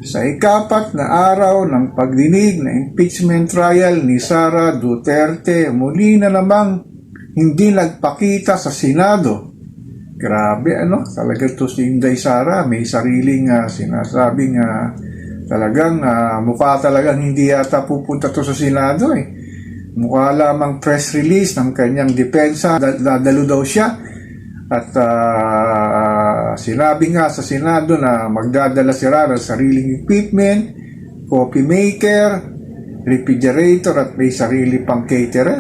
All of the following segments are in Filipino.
Sa ikapat na araw ng pagdinig na impeachment trial ni Sara Duterte, muli na namang hindi nagpakita sa Senado. Grabe, talaga to si Inday Sara, may sariling sinasabing talagang mukha talagang hindi yata pupunta to sa Senado eh. Mukha lamang press release ng kanyang depensa, dadalo daw siya. At sinabi nga sa Senado na magdadala sila ng sariling equipment, coffee maker, refrigerator at may sarili pang caterer.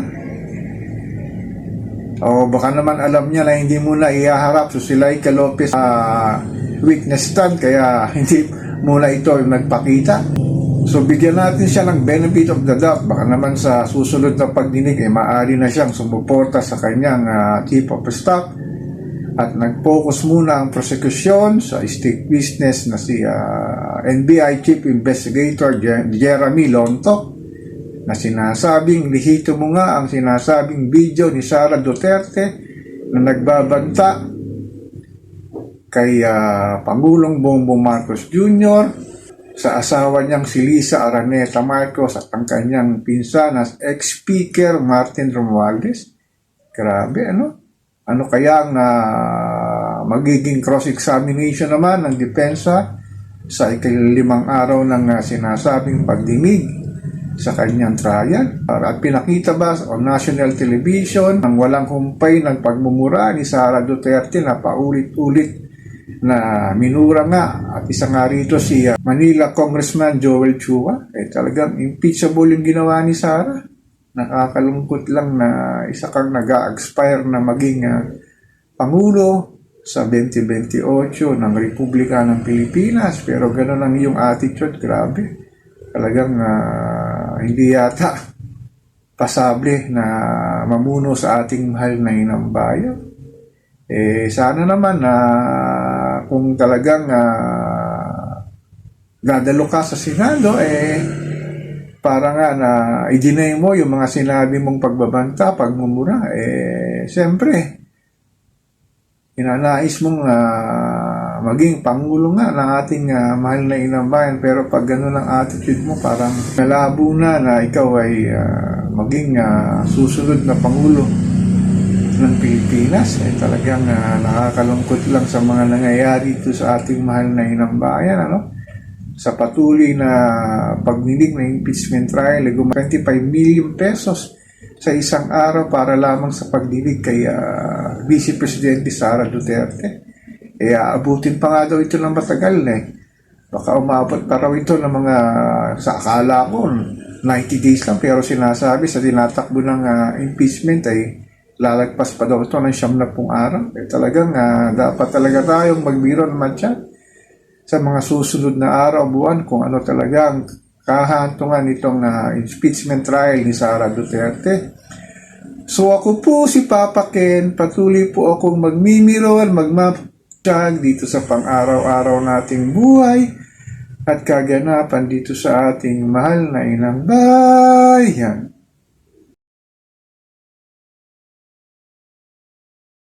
O baka naman alam niya na hindi muna ihaharap so sila Lopez witness stand kaya hindi muna ito nagpakita. So bigyan natin siya ng benefit of the doubt. Baka naman sa susunod na pagdinig maaari na siyang sumuporta sa kanyang chief of staff. At nag-focus muna ang prosecution sa state business na si NBI Chief Investigator Jeremy Lonto na sinasabing lihito mo nga ang sinasabing video ni Sara Duterte na nagbabanta kay Pangulong Bongbong Marcos Jr. sa asawa niyang si Lisa Araneta Marcos at ang kanyang pinsan na ex-speaker Martin Romualdez. Grabe, Ano kaya ang magiging cross-examination naman ng depensa sa ikalimang araw ng sinasabing pagdinig sa kanyang trial? At pinakita ba on national television ng walang humpay ng pagmumura ni Sara Duterte na paulit-ulit na minura nga at isa nga rito si Manila Congressman Joel Chua. Talagang impeachable yung ginawa ni Sara. Nakakalungkot lang na isa kang nag-expire na maging Pangulo sa 2028 ng Republika ng Pilipinas. Pero gano'n lang yung attitude, grabe. Talagang hindi yata pasable na mamuno sa ating mahal na inang bayan. Sana naman na kung talagang dadalo ka sa Senado, para nga na i-deny mo yung mga sinabi mong pagbabanta, pagmumura, siyempre, inanais mong maging Pangulo nga ng ating mahal na inang bayan, pero pag gano'n ang attitude mo, parang malabo na ikaw ay maging susunod na Pangulo ng Pilipinas. Talagang nakakalungkot lang sa mga nangyayari ito sa ating mahal na inang bayan, sa patuloy na pagdinig ng impeachment trial, 25 million pesos sa isang araw para lamang sa pagdinig kay Vice Presidente Sara Duterte. Abutin pa nga daw ito ng matagal Baka umabot pa raw ito ng mga, sa akala ko, 90 days lang, pero sinasabi sa tinatakbo ng impeachment ay lalagpas pa daw ito ng 70 araw. Talagang dapat talaga tayong magbiro naman siya sa mga susunod na araw, buwan, kung ano talagang kahantungan itong impeachment trial ni Sara Duterte. So ako po si Papa Ken, patuloy po akong magmimiron, magmapag dito sa pang-araw-araw nating buhay at kaganapan dito sa ating mahal na inang bayan.